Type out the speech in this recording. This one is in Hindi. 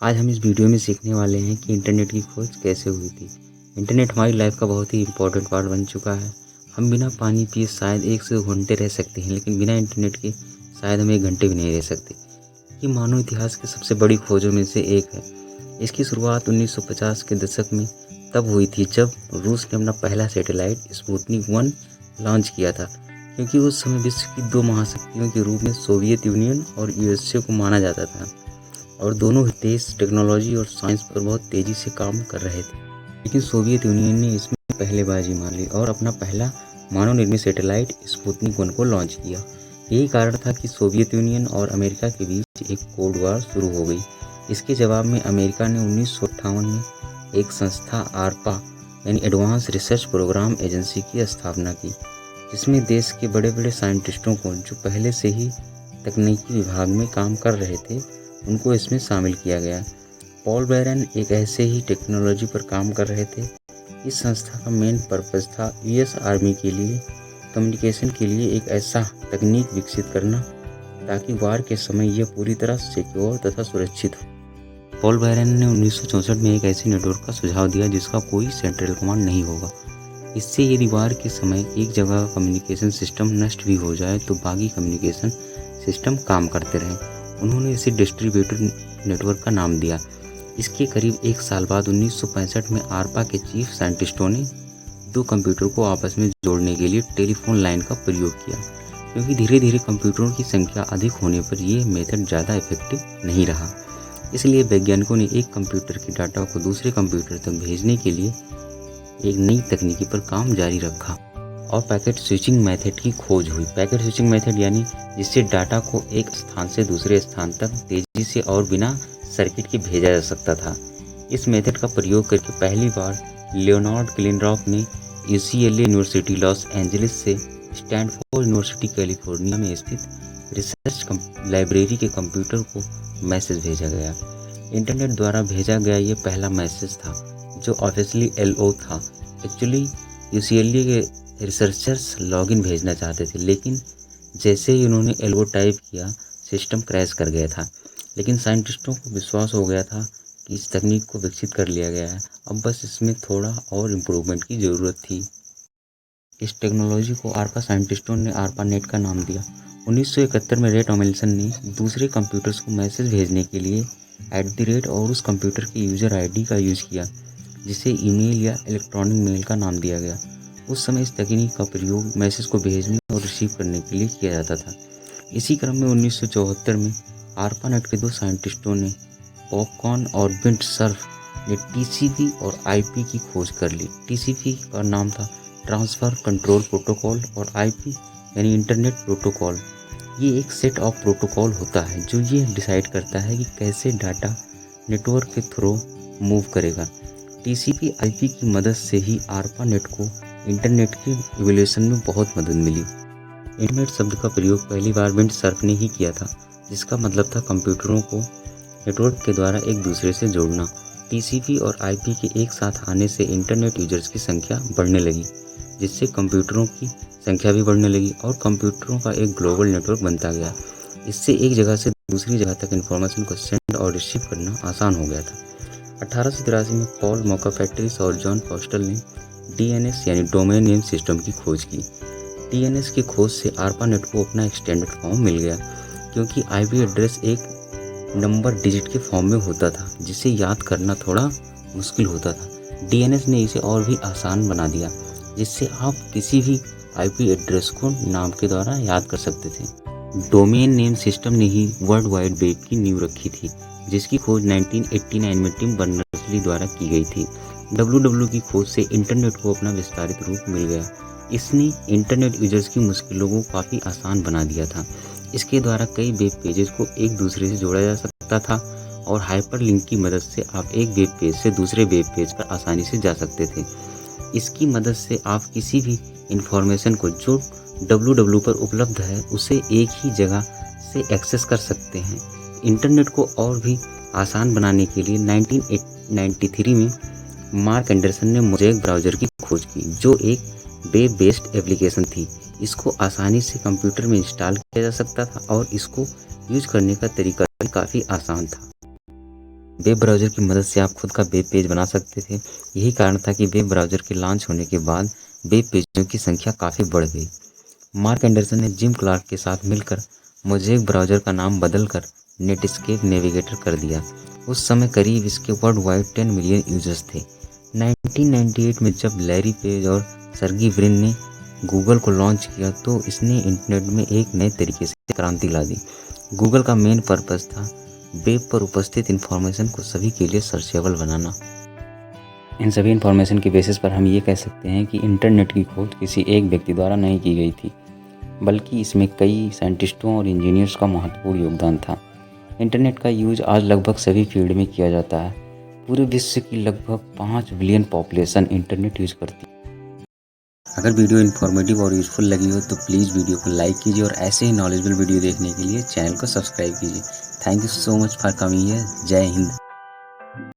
आज हम इस वीडियो में सीखने वाले हैं कि इंटरनेट की खोज कैसे हुई थी। इंटरनेट हमारी लाइफ का बहुत ही इम्पोर्टेंट पार्ट बन चुका है। हम बिना पानी पिए शायद 1 से 2 घंटे रह सकते हैं, लेकिन बिना इंटरनेट के शायद हम 1 घंटे भी नहीं रह सकते। ये मानव इतिहास की सबसे बड़ी खोजों में से एक है। इसकी शुरुआत 1950 के दशक में तब हुई थी जब रूस ने अपना पहला सैटेलाइट स्पुतनिक 1 लॉन्च किया था, क्योंकि उस समय विश्व की 2 महाशक्तियों के रूप में सोवियत यूनियन और यूएसए को माना जाता था और दोनों देश टेक्नोलॉजी और साइंस पर बहुत तेज़ी से काम कर रहे थे। लेकिन सोवियत यूनियन ने इसमें पहले बाजी मार ली और अपना पहला मानव निर्मित सैटेलाइट स्पुतनिक 1 को लॉन्च किया। यही कारण था कि सोवियत यूनियन और अमेरिका के बीच एक कोल्ड वॉर शुरू हो गई। इसके जवाब में अमेरिका ने 1958 में एक संस्था आरपा यानी एडवांस रिसर्च प्रोग्राम एजेंसी की स्थापना की, जिसमें देश के बड़े बड़े साइंटिस्टों को जो पहले से ही तकनीकी विभाग में काम कर रहे थे उनको इसमें शामिल किया गया। पॉल बैरन एक ऐसे ही टेक्नोलॉजी पर काम कर रहे थे। इस संस्था का मेन पर्पस था यूएस आर्मी के लिए कम्युनिकेशन के लिए एक ऐसा तकनीक विकसित करना ताकि वार के समय यह पूरी तरह सिक्योर तथा सुरक्षित हो। पॉल बैरन ने 1964 में एक ऐसे नेटवर्क का सुझाव दिया जिसका कोई सेंट्रल कमांड नहीं होगा। इससे यदि वार के समय एक जगह का कम्युनिकेशन सिस्टम नष्ट भी हो जाए तो बाकी कम्युनिकेशन सिस्टम काम करते रहें। उन्होंने इसे डिस्ट्रीब्यूटेड नेटवर्क का नाम दिया। इसके करीब 1 साल बाद 1965 में आरपा के चीफ साइंटिस्टों ने 2 कंप्यूटर को आपस में जोड़ने के लिए टेलीफोन लाइन का प्रयोग किया, क्योंकि धीरे धीरे कंप्यूटरों की संख्या अधिक होने पर यह मेथड ज़्यादा इफेक्टिव नहीं रहा। इसलिए वैज्ञानिकों ने एक कंप्यूटर के डाटा को दूसरे कंप्यूटर तक भेजने के लिए एक नई तकनीकी पर काम जारी रखा और पैकेट स्विचिंग मेथड की खोज हुई। पैकेट स्विचिंग मेथड यानी जिससे डाटा को एक स्थान से दूसरे स्थान तक तेजी से और बिना सर्किट के भेजा जा सकता था। इस मेथड का प्रयोग करके पहली बार लियोनार्ड क्लिनरॉक ने यूसीएलए यूनिवर्सिटी लॉस एंजलिस से स्टैनफोर्ड यूनिवर्सिटी कैलिफोर्निया में स्थित रिसर्च लाइब्रेरी के कंप्यूटर को मैसेज भेजा गया। इंटरनेट द्वारा भेजा गया ये पहला मैसेज था जो ऑफिशियली एलओ था। एक्चुअली यूसीएलए के रिसर्चर्स लॉगिन भेजना चाहते थे, लेकिन जैसे ही उन्होंने एलओ टाइप किया सिस्टम क्रैश कर गया था। लेकिन साइंटिस्टों को विश्वास हो गया था कि इस तकनीक को विकसित कर लिया गया है, अब बस इसमें थोड़ा और इम्प्रूवमेंट की ज़रूरत थी। इस टेक्नोलॉजी को आरपा साइंटिस्टों ने आरपा नेट का नाम दिया। 1971 में रे टॉमिल्सन ने दूसरे कंप्यूटर्स को मैसेज भेजने के लिए @ और उस कंप्यूटर के यूज़र आईडी का यूज़ किया, जिसे ईमेल या इलेक्ट्रॉनिक मेल का नाम दिया गया। उस समय इस तकनीक का प्रयोग मैसेज को भेजने और रिसीव करने के लिए किया जाता था। इसी क्रम में 1974 में आरपानेट के 2 साइंटिस्टों ने पॉपकॉर्न और विंड सर्फ ने टीसीपी और आईपी की खोज कर ली। टीसीपी का नाम था ट्रांसफ़र कंट्रोल प्रोटोकॉल और आईपी यानी इंटरनेट प्रोटोकॉल। ये एक सेट ऑफ प्रोटोकॉल होता है जो ये डिसाइड करता है कि कैसे डाटा नेटवर्क के थ्रू मूव करेगा। टीसीपी आईपी की मदद से ही आरपानेट को इंटरनेट के इवोल्यूशन में बहुत मदद मिली। इंटरनेट शब्द का प्रयोग पहली बार विंड सर्फ ने ही किया था, जिसका मतलब था कंप्यूटरों को नेटवर्क के द्वारा एक दूसरे से जोड़ना। टीसीपी और आईपी के एक साथ आने से इंटरनेट यूजर्स की संख्या बढ़ने लगी, जिससे कंप्यूटरों की संख्या भी बढ़ने लगी और कंप्यूटरों का एक ग्लोबल नेटवर्क बनता गया। इससे एक जगह से दूसरी जगह तक इन्फॉर्मेशन को सेंड और रिसीव करना आसान हो गया था। 1883 में पॉल मोकापैट्रिस और जॉन फॉस्टर ने डीएनएस यानी डोमेन नेम सिस्टम की खोज की। डीएनएस की खोज से आरपानेट को अपना एक्सटेंडेड फॉर्म मिल गया, क्योंकि आईपी एड्रेस एक नंबर डिजिट के फॉर्म में होता था, जिसे याद करना थोड़ा मुश्किल होता था। डीएनएस ने इसे और भी आसान बना दिया, जिससे आप किसी भी आईपी एड्रेस को नाम के द्वारा याद कर सकते थे। डोमेन नेम सिस्टम ने ही वर्ल्ड वाइड वेब की नींव रखी थी, जिसकी खोज 1989 में टिम बर्नर्स-ली द्वारा की गई थी। डब्ल्यूडब्ल्यू की खोज से इंटरनेट को अपना विस्तारित रूप मिल गया। इसने इंटरनेट यूजर्स की मुश्किलों को काफ़ी आसान बना दिया था। इसके द्वारा कई वेब पेजेस को एक दूसरे से जोड़ा जा सकता था और हाइपरलिंक की मदद से आप एक वेब पेज से दूसरे वेब पेज पर आसानी से जा सकते थे। इसकी मदद से आप किसी भी इंफॉर्मेशन को जो डब्ल्यूडब्ल्यू पर उपलब्ध है उसे एक ही जगह से एक्सेस कर सकते हैं। इंटरनेट को और भी आसान बनाने के लिए 1993 में मार्क एंडरसन ने मोज़ेक ब्राउज़र की खोज की, जो एक वेब बेस्ड एप्लीकेशन थी। इसको आसानी से कंप्यूटर में इंस्टॉल किया जा सकता था और इसको यूज करने का तरीका भी काफ़ी आसान था। वेब ब्राउज़र की मदद से आप खुद का वेब पेज बना सकते थे। यही कारण था कि वेब ब्राउज़र के लॉन्च होने के बाद वेब पेजों की संख्या काफ़ी बढ़ गई। मार्क एंडरसन ने जिम क्लार्क के साथ मिलकर मोज़ेक ब्राउज़र का नाम बदलकर नेटस्केप नेविगेटर कर दिया। उस समय करीब इसके वर्ल्ड वाइड 10 मिलियन यूजर्स थे। 1998 में जब लैरी पेज और सर्गी ब्रिन ने गूगल को लॉन्च किया तो इसने इंटरनेट में एक नए तरीके से क्रांति ला दी। गूगल का मेन पर्पस था वेब पर उपस्थित इन्फॉर्मेशन को सभी के लिए सर्चेबल बनाना। इन सभी इन्फॉर्मेशन के बेसिस पर हम ये कह सकते हैं कि इंटरनेट की खोज किसी एक व्यक्ति द्वारा नहीं की गई थी, बल्कि इसमें कई साइंटिस्टों और इंजीनियर्स का महत्वपूर्ण योगदान था। इंटरनेट का यूज आज लगभग सभी फील्ड में किया जाता है। पूरे विश्व की लगभग 5 बिलियन पॉपुलेशन इंटरनेट यूज करती है। अगर वीडियो इन्फॉर्मेटिव और यूजफुल लगी हो तो प्लीज़ वीडियो को लाइक कीजिए और ऐसे ही नॉलेजेबल वीडियो देखने के लिए चैनल को सब्सक्राइब कीजिए। Thank you so much for coming here. जय हिंद।